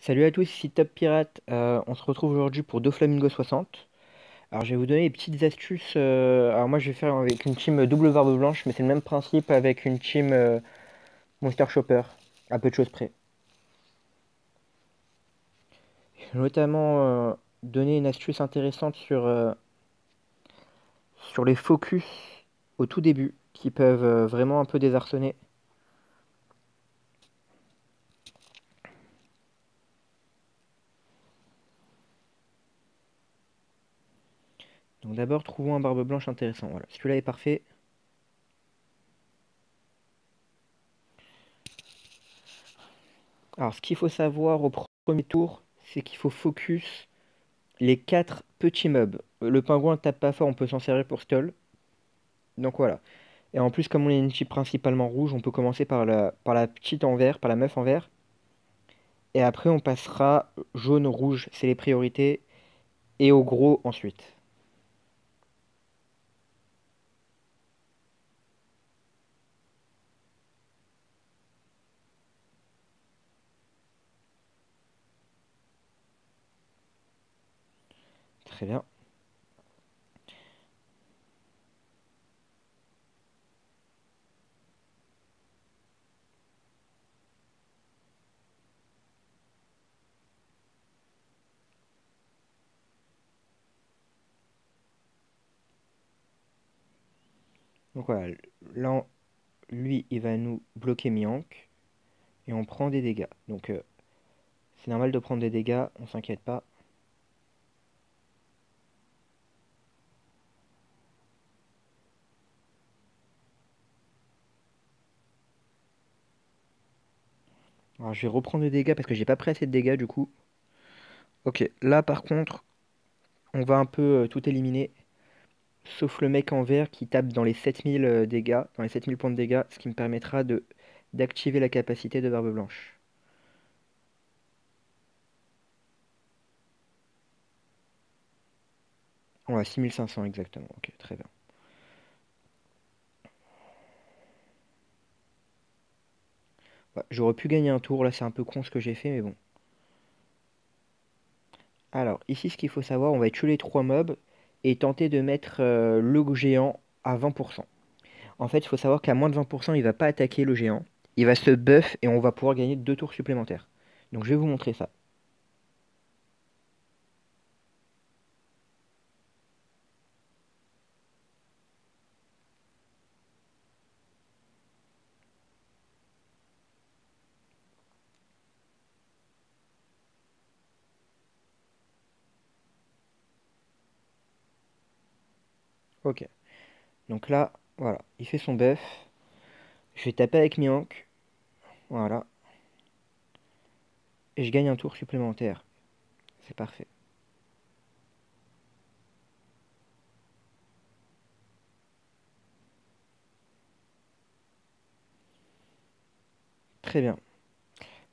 Salut à tous, ici Top Pirate. On se retrouve aujourd'hui pour Doflamingo 60. Alors je vais vous donner des petites astuces. Alors moi je vais faire avec une team double barbe blanche, mais c'est le même principe avec une team Monster Chopper, à peu de choses près. Je vais notamment donner une astuce intéressante sur les focus au tout début, qui peuvent vraiment un peu désarçonner. Donc d'abord trouvons un barbe blanche intéressant. Voilà, celui-là est parfait. Alors ce qu'il faut savoir au premier tour, c'est qu'il faut focus les 4 petits mobs. Le pingouin tape pas fort, on peut s'en servir pour stall. Donc voilà. Et en plus, comme on est une team principalement rouge, on peut commencer par la petite en vert, par la meuf en vert. Et après, on passera jaune, rouge, c'est les priorités. Et au gros ensuite. Très bien. Donc voilà. Là, lui, il va nous bloquer Miank. Et on prend des dégâts. Donc c'est normal de prendre des dégâts, on s'inquiète pas. Alors je vais reprendre des dégâts parce que j'ai pas pris assez de dégâts du coup. Ok, là par contre, on va un peu tout éliminer. Sauf le mec en vert qui tape dans les 7000 dégâts, dans les 7000 points de dégâts, ce qui me permettra de d'activer la capacité de Barbe Blanche. Ouais, 6500 exactement, ok, très bien. Ouais, j'aurais pu gagner un tour, là c'est un peu con ce que j'ai fait, mais bon. Alors, ici ce qu'il faut savoir, on va tuer les 3 mobs et tenter de mettre le géant à 20%. En fait, il faut savoir qu'à moins de 20%, il va pas attaquer le géant. Il va se buff et on va pouvoir gagner 2 tours supplémentaires. Donc je vais vous montrer ça. Ok, donc là, voilà, il fait son buff. Je vais taper avec Miank, voilà. Et je gagne un tour supplémentaire. C'est parfait. Très bien.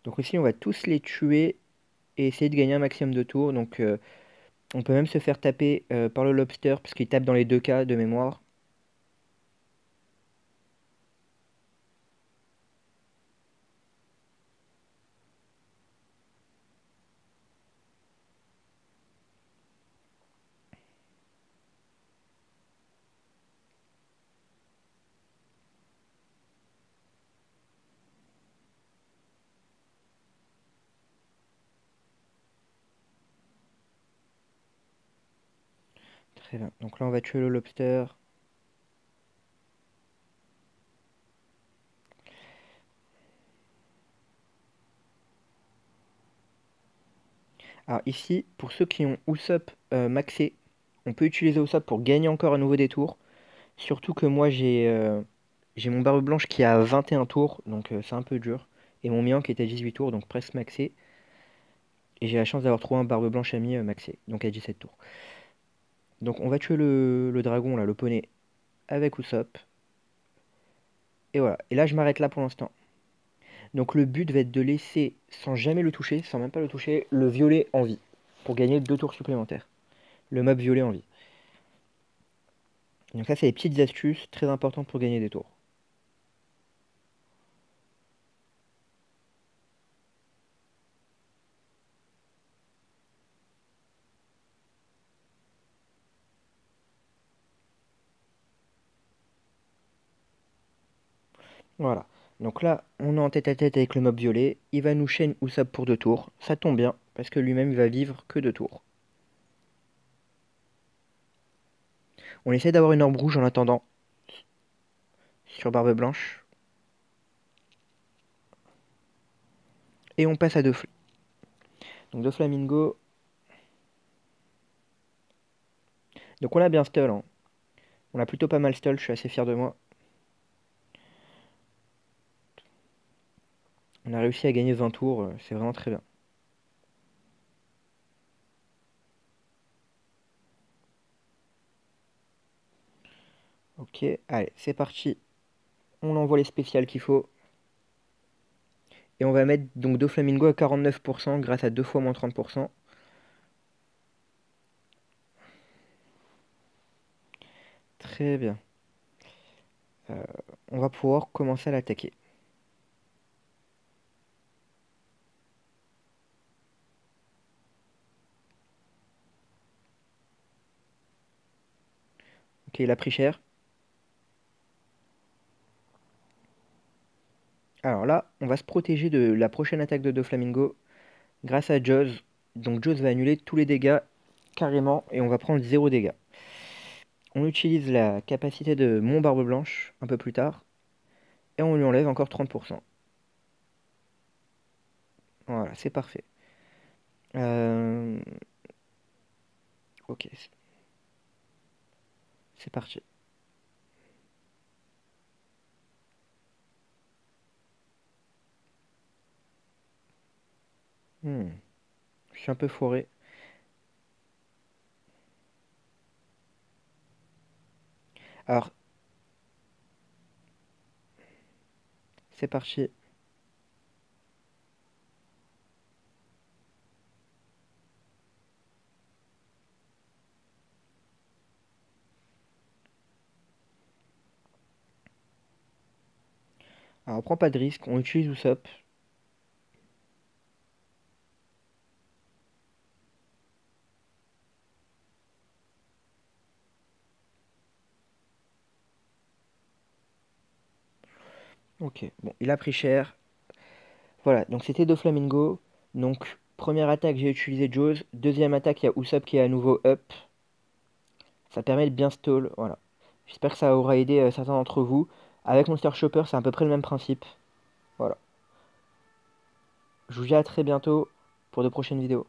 Donc ici, on va tous les tuer et essayer de gagner un maximum de tours. Donc on peut même se faire taper par le lobster parce qu'il tape dans les deux cas de mémoire. Très bien. Donc là, on va tuer le lobster. Alors ici, pour ceux qui ont Usopp maxé, on peut utiliser Usopp pour gagner encore à nouveau des tours. Surtout que moi, j'ai mon barbe blanche qui a 21 tours, donc c'est un peu dur. Et mon mien qui est à 18 tours, donc presque maxé. Et j'ai la chance d'avoir trouvé un barbe blanche ami maxé, donc à 17 tours. Donc on va tuer le dragon, là, le poney, avec Usopp. Et voilà. Et là, je m'arrête là pour l'instant. Donc le but va être de laisser, sans jamais le toucher, sans même pas le toucher, le violet en vie. Pour gagner 2 tours supplémentaires. Le mob violet en vie. Donc ça, c'est les petites astuces très importantes pour gagner des tours. Voilà. Donc là, on est en tête à tête avec le mob violet. Il va nous chaîne Usopp pour 2 tours. Ça tombe bien, parce que lui-même, il va vivre que 2 tours. On essaie d'avoir une orbe rouge en attendant, sur Barbe Blanche. Et on passe à donc deux flamingos. Donc on a bien stall, hein. On a plutôt pas mal stall, je suis assez fier de moi. On a réussi à gagner 20 tours, c'est vraiment très bien. Ok, allez, c'est parti. On envoie les spéciales qu'il faut. Et on va mettre donc deux flamingos à 49% grâce à 2 fois moins 30%. Très bien. Euh, on va pouvoir commencer à l'attaquer. Ok, il a pris cher. Alors là, on va se protéger de la prochaine attaque de Doflamingo grâce à Jaws. Donc Jaws va annuler tous les dégâts carrément et on va prendre 0 dégâts. On utilise la capacité de Mon Barbe Blanche un peu plus tard et on lui enlève encore 30%. Voilà, c'est parfait. Euh, Ok, c'est parti. Hmm, je suis un peu fourré. Alors, c'est parti. Alors, on prend pas de risque, on utilise Usopp. Ok, bon, il a pris cher. Voilà, donc c'était deux flamingos. Donc, première attaque, j'ai utilisé Jaws. Deuxième attaque, il y a Usopp qui est à nouveau up. Ça permet de bien stall, voilà. J'espère que ça aura aidé certains d'entre vous. Avec Monster Chopper, c'est à peu près le même principe. Voilà. Je vous dis à très bientôt pour de prochaines vidéos.